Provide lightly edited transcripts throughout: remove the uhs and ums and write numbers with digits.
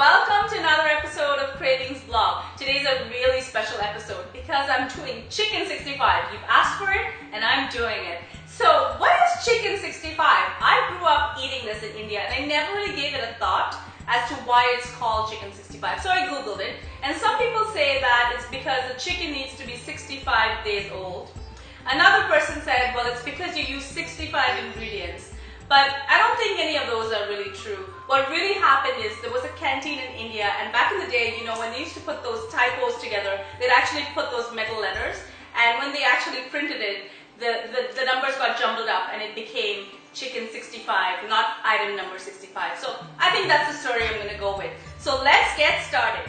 welcome to another episode of Cravings Vlog. Today's a really special episode because I'm doing Chicken 65. You've asked for it and I'm doing it. So what is Chicken 65? I grew up eating this in India and I never really gave it a thought as to why it's called Chicken 65. So I googled it, and some people say that it's because the chicken needs to be 65 days old. Another person said, well, it's because you use 65 ingredients. But I don't think any of those are really true. What really happened is there was a canteen in India, and back in the day, you know, when they used to put those typos together, they'd actually put those metal letters, and when they actually printed it, the numbers got jumbled up and it became Chicken 65, not item number 65. So I think that's the story I'm going to go with. So let's get started.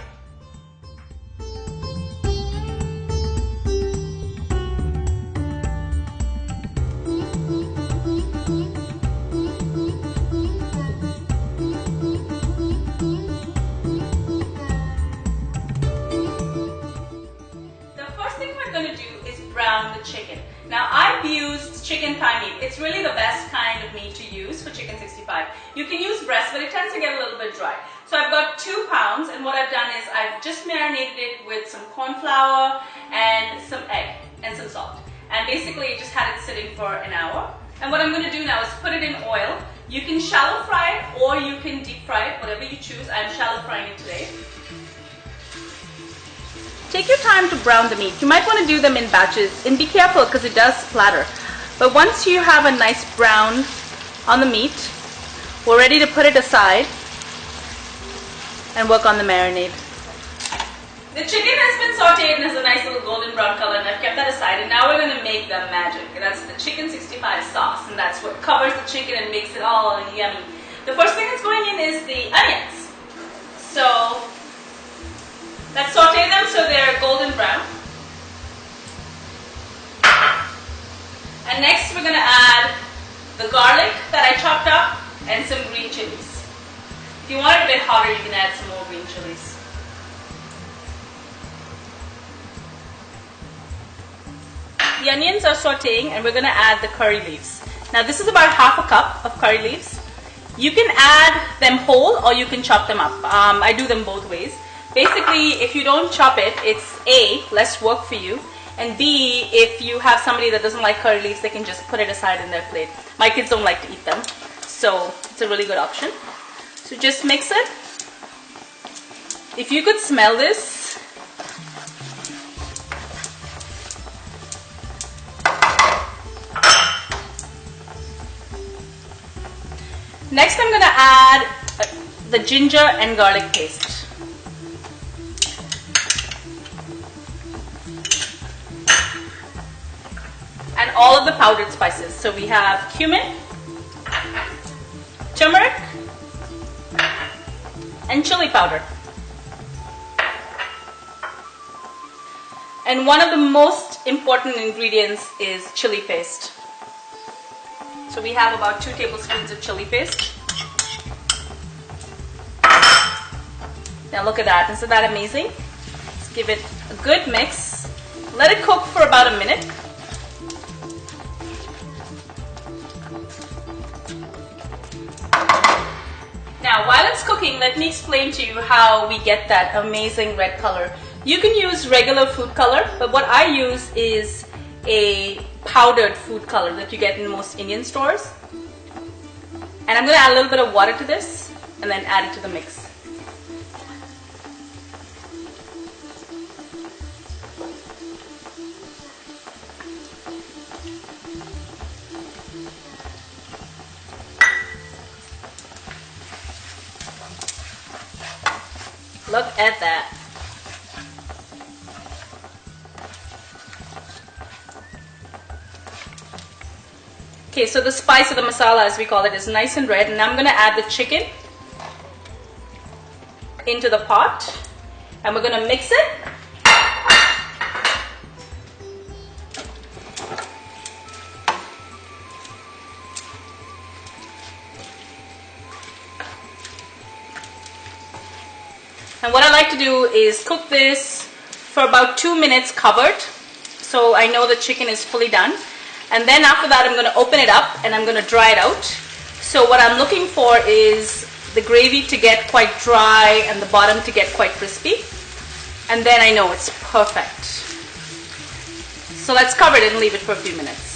Brown the chicken. Now I've used chicken thigh meat. It's really the best kind of meat to use for Chicken 65. You can use breast, but it tends to get a little bit dry. So I've got 2 pounds, and what I've done is I've just marinated it with some corn flour and some egg and some salt. And basically just had it sitting for an hour. And what I'm going to do now is put it in oil. You can shallow fry it or you can deep fry it, whatever you choose. I'm shallow frying it today. Take your time to brown the meat. You might want to do them in batches, and be careful because it does splatter. But once you have a nice brown on the meat, we're ready to put it aside and work on the marinade. The chicken has been sauteed and has a nice little golden brown color, and I've kept that aside, and now we're going to make the magic. That's the Chicken 65 sauce, and that's what covers the chicken and makes it all yummy. The first thing that's going in is the onions. So let's saute them so they're golden brown. And next we're going to add the garlic that I chopped up and some green chilies. If you want it a bit hotter, you can add some more green chilies. The onions are sauteing, and we're going to add the curry leaves. Now this is about half a cup of curry leaves. You can add them whole or you can chop them up. I do them both ways. Basically, if you don't chop it, it's A, less work for you, and B, if you have somebody that doesn't like curry leaves, they can just put it aside in their plate. My kids don't like to eat them, so it's a really good option. So just mix it. If you could smell this, next I'm going to add the ginger and garlic paste. And all of the powdered spices. So we have cumin, turmeric, and chili powder. And one of the most important ingredients is chili paste. So we have about 2 tablespoons of chili paste. Now look at that. Isn't that amazing? Let's give it a good mix. Let it cook for about a minute. Now, while it's cooking, let me explain to you how we get that amazing red color. You can use regular food color, but what I use is a powdered food color that you get in most Indian stores. And I'm going to add a little bit of water to this and then add it to the mix. Look at that. Okay, so the spice of the masala, as we call it, is nice and red, and I'm going to add the chicken into the pot, and we're going to mix it. And what I like to do is cook this for about 2 minutes covered, so I know the chicken is fully done. And then after that, I'm going to open it up and I'm going to dry it out. So what I'm looking for is the gravy to get quite dry and the bottom to get quite crispy. And then I know it's perfect. So let's cover it and leave it for a few minutes.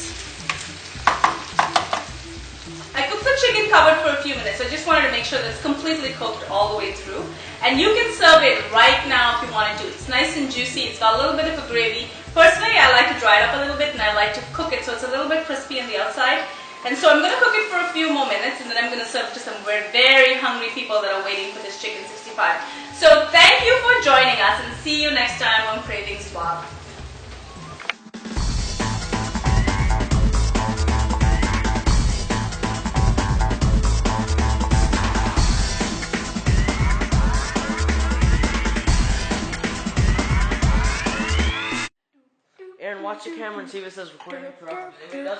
I cooked the chicken covered for a few minutes. I just wanted to make sure that it's completely cooked all the way through. And you can serve it right now if you want to. It's nice and juicy. It's got a little bit of a gravy. Personally, I like to dry it up a little bit and I like to cook it so it's a little bit crispy on the outside. And so I'm going to cook it for a few more minutes and then I'm going to serve it to some very hungry people that are waiting for this chicken 65. So thank you for joining us and see you next time on Cravings Vlog. Aaron, watch the camera and see if it says recording interrupted. If it does,